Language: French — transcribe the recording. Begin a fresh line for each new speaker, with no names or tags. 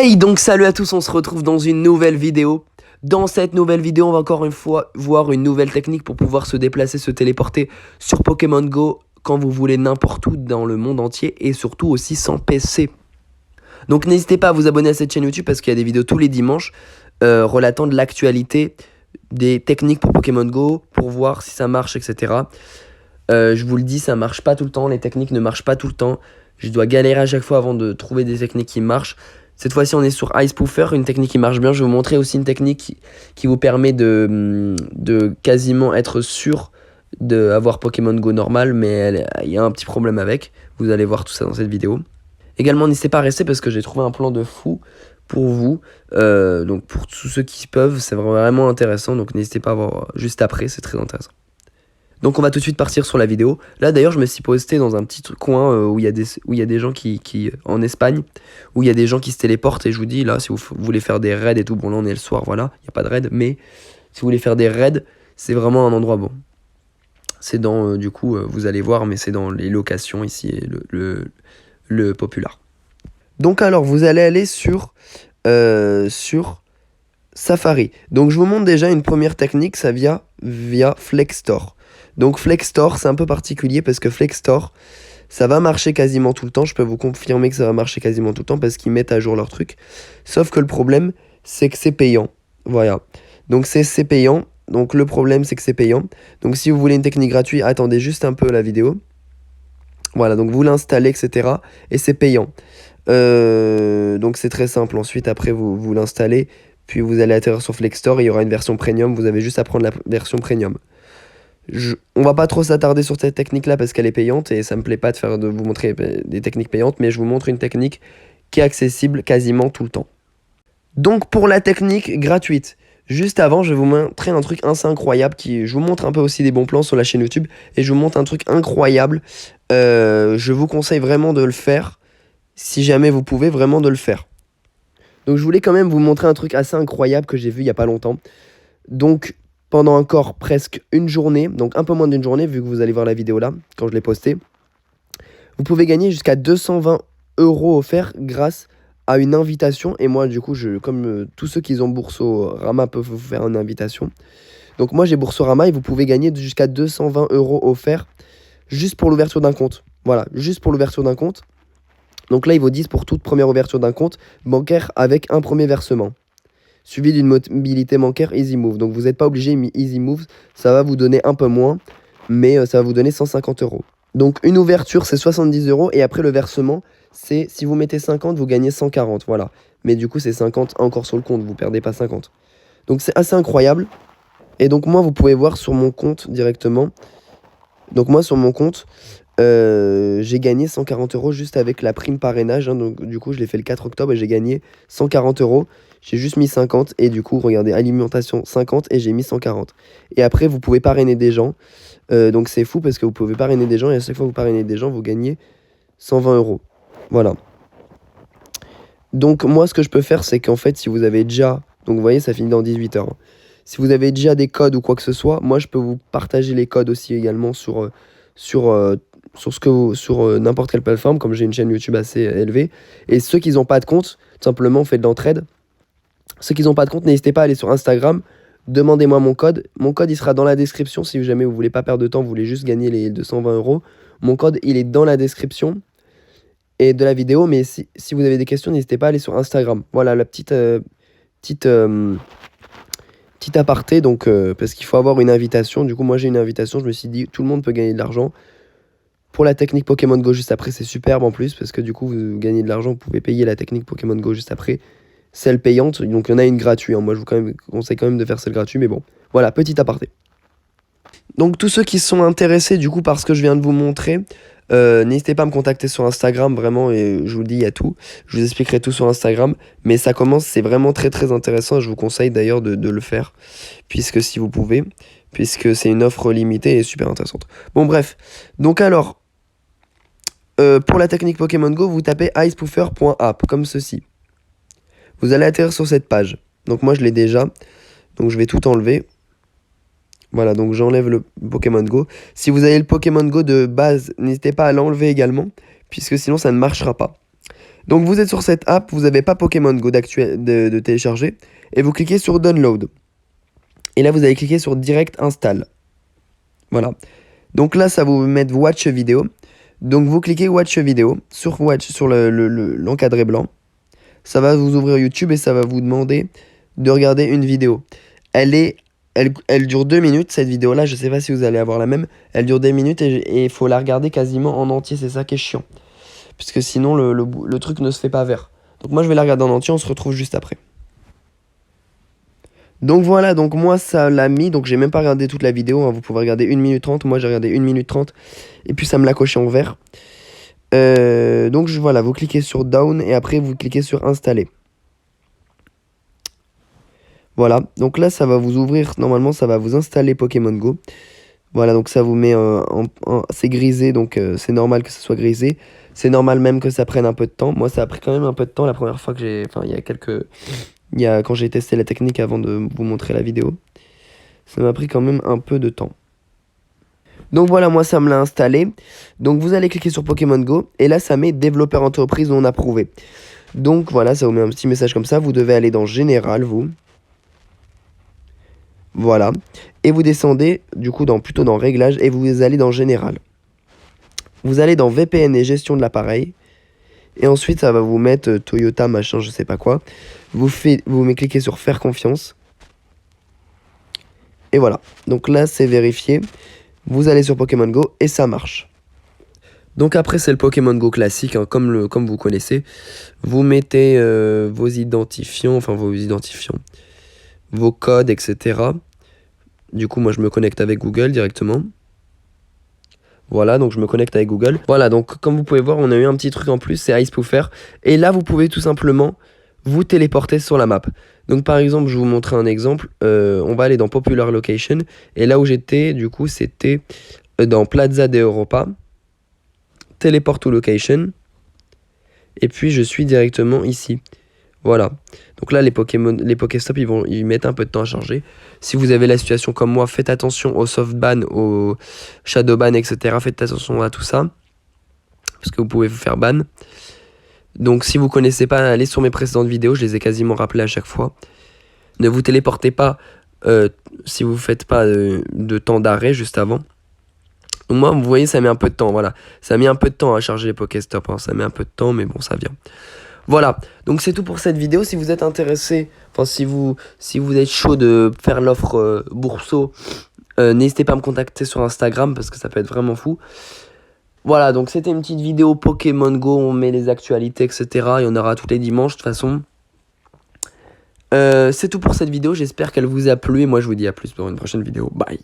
Hey, donc salut à tous, on se retrouve dans une nouvelle vidéo. Dans cette nouvelle vidéo, on va encore une fois voir une nouvelle technique pour pouvoir se déplacer, se téléporter sur Pokémon Go quand vous voulez n'importe où dans le monde entier et surtout aussi sans PC. Donc n'hésitez pas à vous abonner à cette chaîne YouTube parce qu'il y a des vidéos tous les dimanches relatant de l'actualité des techniques pour Pokémon Go pour voir si ça marche, etc. Je vous le dis, ça marche pas tout le temps, les techniques ne marchent pas tout le temps. Je dois galérer à chaque fois avant de trouver des techniques qui marchent. Cette fois-ci, on est sur Ice Puffer, une technique qui marche bien. Je vais vous montrer aussi une technique qui vous permet de quasiment être sûr d'avoir Pokémon Go normal, mais il y a un petit problème avec. Vous allez voir tout ça dans cette vidéo. Également, n'hésitez pas à rester parce que j'ai trouvé un plan de fou pour vous. Donc pour tous ceux qui peuvent, c'est vraiment intéressant. Donc n'hésitez pas à voir juste après, c'est très intéressant. Donc on va tout de suite partir sur la vidéo. Là d'ailleurs je me suis posté dans un petit coin où il y a des gens qui en Espagne, où il y a des gens qui se téléportent. Et je vous dis là, si vous voulez faire des raids et tout, bon là on est le soir, voilà, il n'y a pas de raid. Mais si vous voulez faire des raids, c'est vraiment un endroit bon. C'est dans, du coup, vous allez voir, mais c'est dans les locations ici, le Popular. Donc alors vous allez aller sur Safari. Donc je vous montre déjà une première technique, ça via Flexstore. Donc Flexstore, c'est un peu particulier parce que Flexstore, ça va marcher quasiment tout le temps. Je peux vous confirmer que ça va marcher quasiment tout le temps parce qu'ils mettent à jour leur truc. Sauf que le problème, c'est que c'est payant. Voilà. Donc c'est payant. Donc le problème, c'est que c'est payant. Donc si vous voulez une technique gratuite, attendez juste un peu la vidéo. Voilà, donc vous l'installez, etc. Et c'est payant. Donc c'est très simple. Ensuite, après, vous l'installez. Puis vous allez atterrir sur Flexstore et il y aura une version premium. Vous avez juste à prendre la version premium. On va pas trop s'attarder sur cette technique là parce qu'elle est payante et ça me plaît pas de vous montrer des techniques payantes, mais je vous montre une technique qui est accessible quasiment tout le temps. Donc pour la technique gratuite, juste avant je vais vous montrer un truc assez incroyable je vous montre un peu aussi des bons plans sur la chaîne YouTube et je vous montre un truc incroyable. Je vous conseille vraiment de le faire si jamais vous pouvez vraiment de le faire. Donc je voulais quand même vous montrer un truc assez incroyable que j'ai vu il y a pas longtemps. Donc pendant encore presque une journée, donc un peu moins d'une journée, vu que vous allez voir la vidéo là, quand je l'ai postée, vous pouvez gagner jusqu'à 220 € offerts grâce à une invitation. Et moi, du coup, comme tous ceux qui ont Boursorama peuvent vous faire une invitation. Donc moi, j'ai Boursorama et vous pouvez gagner jusqu'à 220 € offerts juste pour l'ouverture d'un compte. Voilà, juste pour l'ouverture d'un compte. Donc là, ils vous disent pour toute première ouverture d'un compte bancaire avec un premier versement, suivi d'une mobilité bancaire Easy Move. Donc vous n'êtes pas obligé, mais Easy Move, ça va vous donner un peu moins, mais ça va vous donner 150 €. Donc une ouverture, c'est 70 € et après le versement, c'est si vous mettez 50, vous gagnez 140, voilà. Mais du coup, c'est 50 encore sur le compte, vous perdez pas 50. Donc c'est assez incroyable. Et donc moi, vous pouvez voir sur mon compte directement. Donc moi, sur mon compte, j'ai gagné 140 € juste avec la prime parrainage. Hein, donc du coup, je l'ai fait le 4 octobre et j'ai gagné 140 €. J'ai juste mis 50 et du coup, regardez, alimentation 50 et j'ai mis 140. Et après, vous pouvez parrainer des gens. Donc c'est fou parce que vous pouvez parrainer des gens et à chaque fois que vous parrainez des gens, vous gagnez 120 €. Voilà. Donc moi, ce que je peux faire, c'est qu'en fait, si vous avez déjà... Donc vous voyez, ça finit dans 18 h. Si vous avez déjà des codes ou quoi que ce soit, moi, je peux vous partager les codes aussi également sur n'importe quelle plateforme, comme j'ai une chaîne YouTube assez élevée. Et ceux qui n'ont pas de compte, tout simplement, faites de l'entraide. Ceux qui n'ont pas de compte, n'hésitez pas à aller sur Instagram, demandez-moi mon code. Mon code, il sera dans la description si jamais vous voulez pas perdre de temps, vous voulez juste gagner les 220 €. Mon code, il est dans la description et de la vidéo, mais si vous avez des questions, n'hésitez pas à aller sur Instagram. Voilà, la petite aparté, donc parce qu'il faut avoir une invitation. Du coup, moi, j'ai une invitation, je me suis dit, tout le monde peut gagner de l'argent. Pour la technique Pokémon Go juste après, c'est superbe en plus, parce que du coup, vous gagnez de l'argent, vous pouvez payer la technique Pokémon Go juste après. Celle payante, donc il y en a une gratuite. Hein. Moi, je vous conseille quand même de faire celle gratuite, mais bon. Voilà, petit aparté. Donc, tous ceux qui sont intéressés, du coup, par ce que je viens de vous montrer, n'hésitez pas à me contacter sur Instagram, vraiment, et je vous le dis, il y a tout. Je vous expliquerai tout sur Instagram, mais ça commence, c'est vraiment très, très intéressant. Je vous conseille d'ailleurs de le faire, puisque si vous pouvez, puisque c'est une offre limitée et super intéressante. Bon, bref. Donc, alors... pour la technique Pokémon Go, vous tapez icepuffer.app, comme ceci. Vous allez atterrir sur cette page. Donc moi, je l'ai déjà. Donc je vais tout enlever. Voilà, donc j'enlève le Pokémon Go. Si vous avez le Pokémon Go de base, n'hésitez pas à l'enlever également, puisque sinon, ça ne marchera pas. Donc vous êtes sur cette app, vous n'avez pas Pokémon Go de télécharger, et vous cliquez sur Download. Et là, vous allez cliquer sur Direct Install. Voilà. Donc là, ça vous met Watch Vidéo. Donc vous cliquez Watch Vidéo sur l'encadré blanc. Ça va vous ouvrir YouTube et ça va vous demander de regarder une vidéo. Elle dure 2 minutes, cette vidéo-là. Je sais pas si vous allez avoir la même. Elle dure 2 minutes et il faut la regarder quasiment en entier. C'est ça qui est chiant. Puisque sinon, le truc ne se fait pas vert. Donc moi, je vais la regarder en entier. On se retrouve juste après. Donc voilà, donc moi ça l'a mis, donc j'ai même pas regardé toute la vidéo, hein. Vous pouvez regarder 1 minute 30, moi j'ai regardé 1 minute 30, et puis ça me l'a coché en vert. Donc voilà, vous cliquez sur Down, et après vous cliquez sur Installer. Voilà, donc là ça va vous ouvrir, normalement ça va vous installer Pokémon Go. Voilà, donc ça vous met c'est grisé, donc c'est normal que ça soit grisé. C'est normal même que ça prenne un peu de temps. Moi ça a pris quand même un peu de temps la première fois que enfin quand j'ai testé la technique avant de vous montrer la vidéo. Ça m'a pris quand même un peu de temps. Donc voilà, moi ça me l'a installé. Donc vous allez cliquer sur Pokémon Go et là ça met développeur entreprise non approuvé. Donc voilà, ça vous met un petit message comme ça. Vous devez aller dans Général, vous. Voilà. Et vous descendez du coup plutôt dans Réglages et vous allez dans Général. Vous allez dans VPN et gestion de l'appareil. Et ensuite, ça va vous mettre Toyota, machin, je sais pas quoi. Vous cliquez sur Faire confiance. Et voilà. Donc là, c'est vérifié. Vous allez sur Pokémon Go et ça marche. Donc après, c'est le Pokémon Go classique, hein, comme vous connaissez. Vous mettez vos identifiants, vos codes, etc. Du coup, moi, je me connecte avec Google directement. Voilà, donc je me connecte avec Google. Voilà, donc comme vous pouvez voir, on a eu un petit truc en plus, c'est iSpoofer. Et là, vous pouvez tout simplement vous téléporter sur la map. Donc par exemple, je vais vous montrer un exemple. On va aller dans Popular Location. Et là où j'étais, du coup, c'était dans Plaza de Europa. Teleport to Location. Et puis, je suis directement ici. Voilà. Donc là, les Pokéstop, ils mettent un peu de temps à charger. Si vous avez la situation comme moi, faites attention au soft ban, au shadow ban, etc. Faites attention à tout ça. Parce que vous pouvez vous faire ban. Donc si vous connaissez pas, allez sur mes précédentes vidéos. Je les ai quasiment rappelées à chaque fois. Ne vous téléportez pas si vous faites pas de temps d'arrêt juste avant. Donc moi, vous voyez, ça met un peu de temps. Voilà. Ça met un peu de temps à charger les Pokéstop. Hein. Ça met un peu de temps, mais bon, ça vient. Voilà, donc c'est tout pour cette vidéo. Si vous êtes intéressé, enfin si vous êtes chaud de faire l'offre Bourseau, n'hésitez pas à me contacter sur Instagram parce que ça peut être vraiment fou. Voilà, donc c'était une petite vidéo Pokémon Go, on met les actualités, etc. Il y en aura tous les dimanches de toute façon. C'est tout pour cette vidéo, j'espère qu'elle vous a plu et moi je vous dis à plus pour une prochaine vidéo. Bye.